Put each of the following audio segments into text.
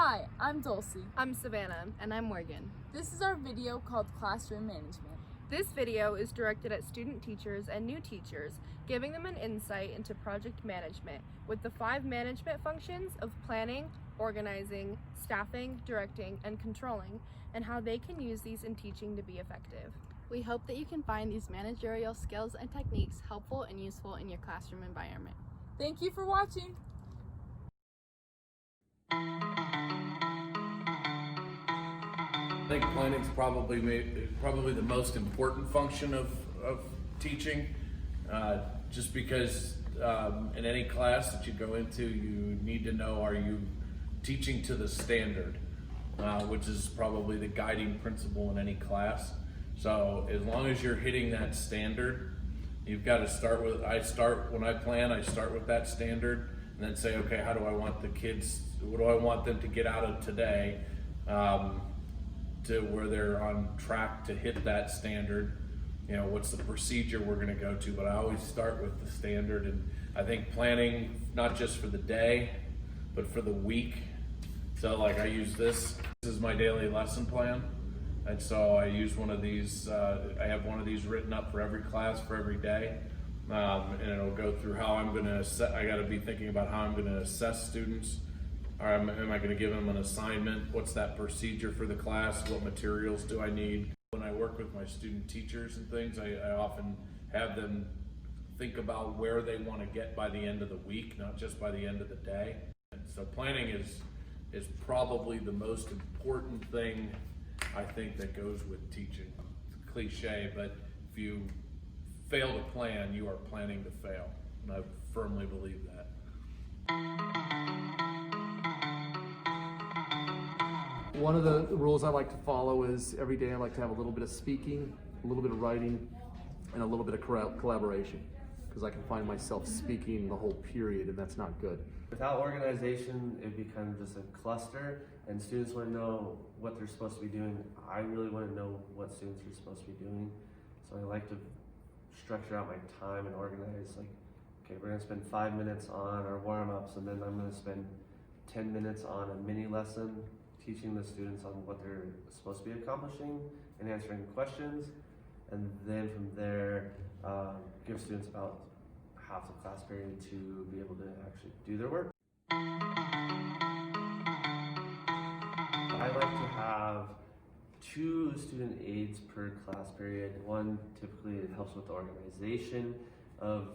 Hi, I'm Dulcie. I'm Savannah. And I'm Morgan. This is our video called Classroom Management. This video is directed at student teachers and new teachers, giving them an insight into project management with the 5 management functions of planning, organizing, staffing, directing, and controlling, and how they can use these in teaching to be effective. We hope that you can find these managerial skills and techniques helpful and useful in your classroom environment. Thank you for watching. I think planning is probably the most important function of teaching, just because in any class that you go into, you need to know, are you teaching to the standard, which is probably the guiding principle in any class. So as long as you're hitting that standard, you've got to start with, when I plan, I start with that standard and then say, okay, how do I want the kids, what do I want them to get out of today? To where they're on track to hit that standard. You know, what's the procedure we're going to go to, but I always start with the standard. And I think planning, not just for the day, but for the week. So like I use this is my daily lesson plan. And so I use one of these, I have one of these written up for every class for every day. And it'll go through how I'm going to assess. I got to be thinking about how I'm going to assess students. Or am I going to give them an assignment? What's that procedure for the class? What materials do I need? When I work with my student teachers and things, I often have them think about where they want to get by the end of the week, not just by the end of the day. And so planning is probably the most important thing, I think, that goes with teaching. It's a cliche, but if you fail to plan, you are planning to fail. And I firmly believe that. One of the rules I like to follow is every day I like to have a little bit of speaking, a little bit of writing, and a little bit of collaboration, because I can find myself speaking the whole period, and that's not good. Without organization, it becomes just a cluster, and students want to know what they're supposed to be doing. I really want to know what students are supposed to be doing, so I like to structure out my time and organize, like, okay, we're going to spend 5 minutes on our warm-ups, and then I'm going to spend 10 minutes on a mini lesson, teaching the students on what they're supposed to be accomplishing and answering questions, and then from there give students about half the class period to be able to actually do their work. I like to have 2 student aides per class period. One, typically it helps with the organization of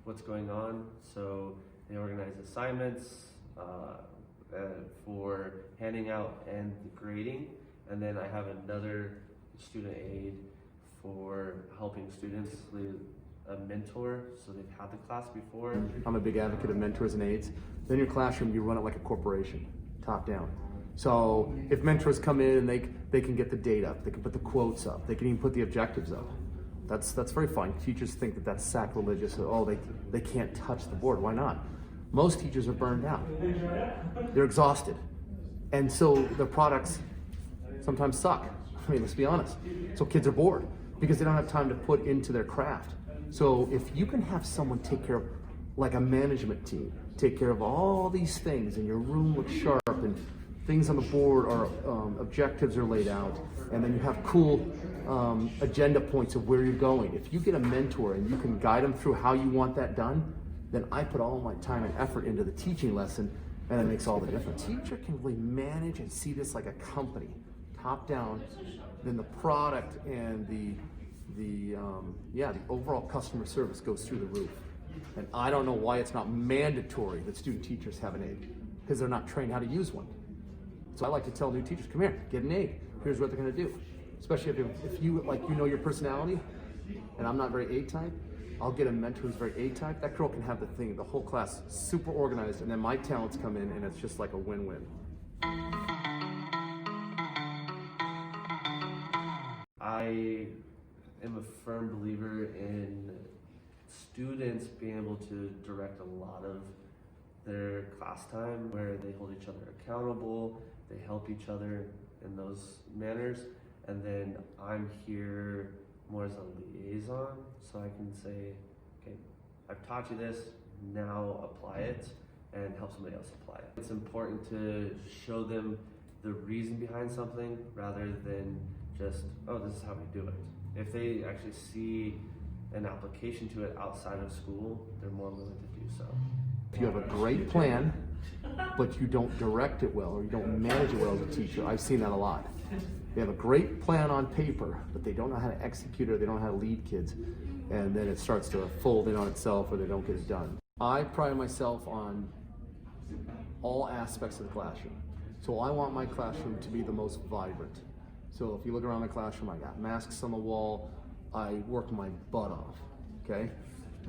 what's going on, so they organize assignments, for handing out and the grading, and then I have another student aide for helping students, a mentor, so they've had the class before. I'm a big advocate of mentors and aides. In your classroom, you run it like a corporation, top down. So if mentors come in and they can get the data up, they can put the quotes up, they can even put the objectives up. That's very fine. Teachers think that that's sacrilegious. Oh, they can't touch the board. Why not? Most teachers are burned out. They're exhausted. And so the products sometimes suck. I mean, let's be honest. So kids are bored because they don't have time to put into their craft. So if you can have someone take care of, like a management team, take care of all these things, and your room looks sharp and things on the board are, objectives are laid out, and then you have cool agenda points of where you're going. If you get a mentor and you can guide them through how you want that done, then I put all my time and effort into the teaching lesson, and it makes all the difference. A teacher can really manage and see this like a company, top down, then the product and the overall customer service goes through the roof. And I don't know why it's not mandatory that student teachers have an aide, because they're not trained how to use one. So I like to tell new teachers, come here, get an aide. Here's what they're gonna do. Especially if you know your personality, and I'm not very A-type, I'll get a mentor who's very A-type. That girl can have the whole class super organized, and then my talents come in, and it's just like a win-win. I am a firm believer in students being able to direct a lot of their class time, where they hold each other accountable, they help each other in those manners, and then I'm here more as a liaison, so I can say, okay, I've taught you this, now apply it, and help somebody else apply it. It's important to show them the reason behind something rather than just, oh, this is how we do it. If they actually see an application to it outside of school, they're more willing to do so. If you have a great plan, but you don't direct it well or you don't manage it well as a teacher, I've seen that a lot. They have a great plan on paper, but they don't know how to execute it, they don't know how to lead kids, and then it starts to fold in on itself or they don't get it done. I pride myself on all aspects of the classroom. So I want my classroom to be the most vibrant. So if you look around my classroom, I got masks on the wall, I work my butt off, okay?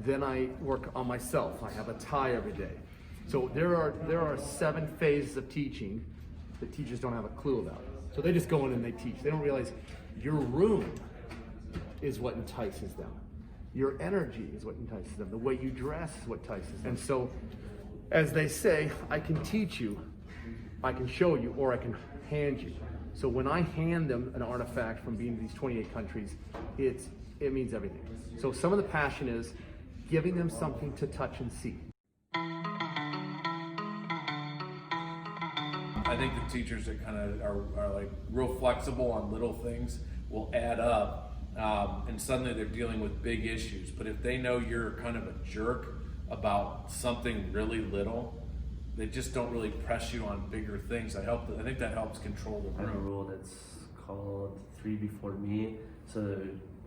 Then I work on myself. I have a tie every day. So there are 7 phases of teaching that teachers don't have a clue about. So they just go in and they teach. They don't realize your room is what entices them. Your energy is what entices them. The way you dress is what entices them. And so, as they say, I can teach you, I can show you, or I can hand you. So when I hand them an artifact from being in these 28 countries, it means everything. So some of the passion is giving them something to touch and see. I think the teachers that kind of are like real flexible on little things will add up, and suddenly they're dealing with big issues. But if they know you're kind of a jerk about something really little, they just don't really press you on bigger things. I think that helps control the I have a room. rule that's called 3 before me. So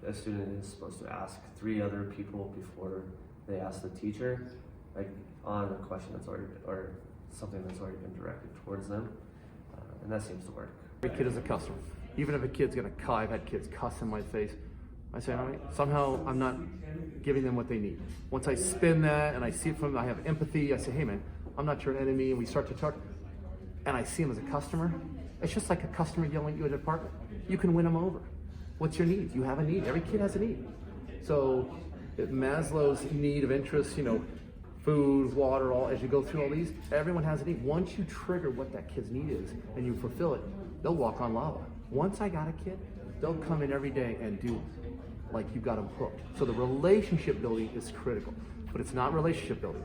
a student is supposed to ask 3 other people before they ask the teacher, like on a question that's already, or something that's already been directed towards them, and that seems to work. Every kid is a customer. Even if a kid's gonna cuss, I've had kids cuss in my face. I say, all right, somehow I'm not giving them what they need. Once I spin that and I see it from them, I have empathy. I say, hey man, I'm not your enemy, and we start to talk, and I see them as a customer. It's just like a customer yelling at you at an apartment. You can win them over. What's your need? You have a need. Every kid has a need. So Maslow's need of interest, food, water, all, as you go through all these, everyone has a need. Once you trigger what that kid's need is and you fulfill it, they'll walk on lava. Once I got a kid, they'll come in every day and do like you got them hooked. So the relationship building is critical, but it's not relationship building.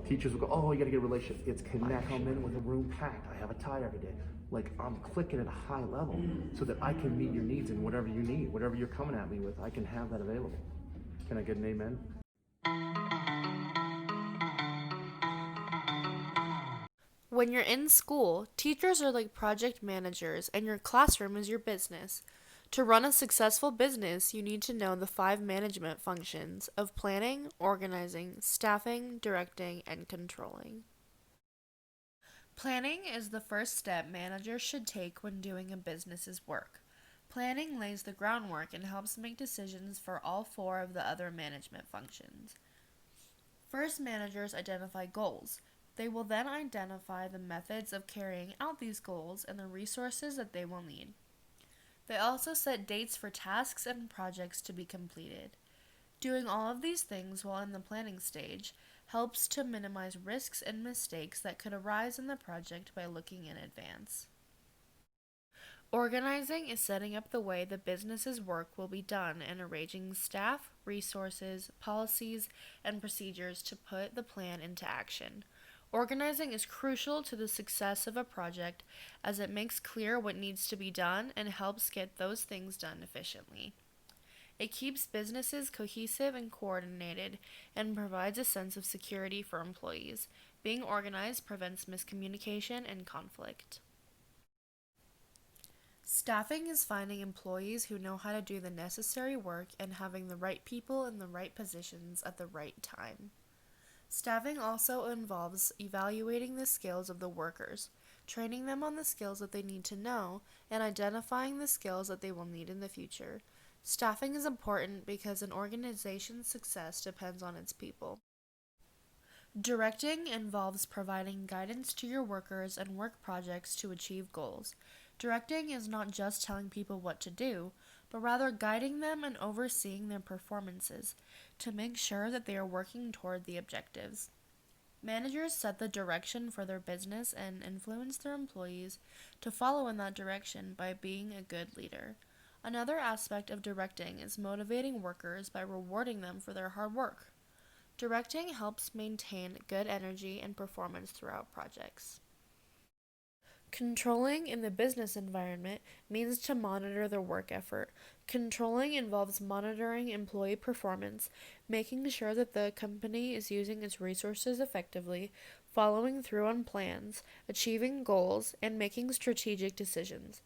Teachers will go, oh, you gotta get a relationship. It's connection. I come in with a room packed. I have a tie every day. Like I'm clicking at a high level so that I can meet your needs and whatever you need, whatever you're coming at me with, I can have that available. Can I get an amen? When you're in school, teachers are like project managers and your classroom is your business. To run a successful business, you need to know the 5 management functions of planning, organizing, staffing, directing, and controlling. Planning is the first step managers should take when doing a business's work. Planning lays the groundwork and helps make decisions for all 4 of the other management functions. First, managers identify goals. They will then identify the methods of carrying out these goals and the resources that they will need. They also set dates for tasks and projects to be completed. Doing all of these things while in the planning stage helps to minimize risks and mistakes that could arise in the project by looking in advance. Organizing is setting up the way the business's work will be done and arranging staff, resources, policies, and procedures to put the plan into action. Organizing is crucial to the success of a project as it makes clear what needs to be done and helps get those things done efficiently. It keeps businesses cohesive and coordinated and provides a sense of security for employees. Being organized prevents miscommunication and conflict. Staffing is finding employees who know how to do the necessary work and having the right people in the right positions at the right time. Staffing also involves evaluating the skills of the workers, training them on the skills that they need to know, and identifying the skills that they will need in the future. Staffing is important because an organization's success depends on its people. Directing involves providing guidance to your workers and work projects to achieve goals. Directing is not just telling people what to do, but rather guiding them and overseeing their performances to make sure that they are working toward the objectives. Managers set the direction for their business and influence their employees to follow in that direction by being a good leader. Another aspect of directing is motivating workers by rewarding them for their hard work. Directing helps maintain good energy and performance throughout projects. Controlling in the business environment means to monitor their work effort. Controlling involves monitoring employee performance, making sure that the company is using its resources effectively, following through on plans, achieving goals, and making strategic decisions.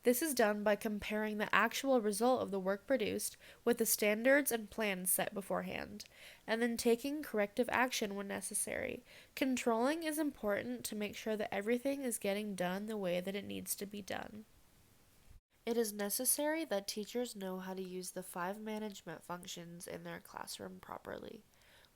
This is done by comparing the actual result of the work produced with the standards and plans set beforehand, and then taking corrective action when necessary. Controlling is important to make sure that everything is getting done the way that it needs to be done. It is necessary that teachers know how to use the 5 management functions in their classroom properly.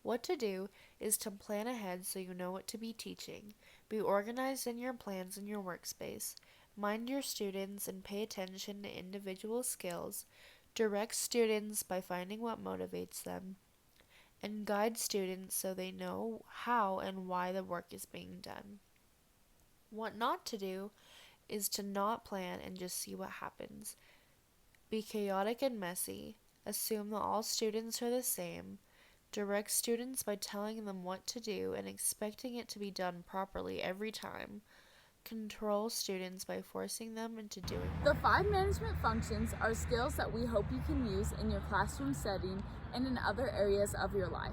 What to do is to plan ahead so you know what to be teaching, be organized in your plans in your workspace, mind your students and pay attention to individual skills, direct students by finding what motivates them, and guide students so they know how and why the work is being done. What not to do is to not plan and just see what happens. Be chaotic and messy, assume that all students are the same, direct students by telling them what to do and expecting it to be done properly every time. Control students by forcing them into doing The 5 management functions are skills that we hope you can use in your classroom setting and in other areas of your life.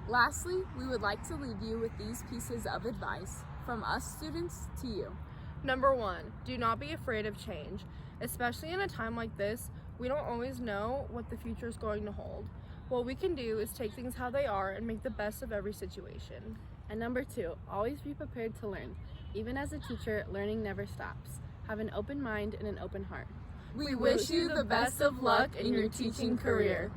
Lastly, we would like to leave you with these pieces of advice from us students to you. Number 1, do not be afraid of change. Especially in a time like this, we don't always know what the future is going to hold. What we can do is take things how they are and make the best of every situation. And number 2, always be prepared to learn. Even as a teacher, learning never stops. Have an open mind and an open heart. We wish you the best of luck in your teaching career.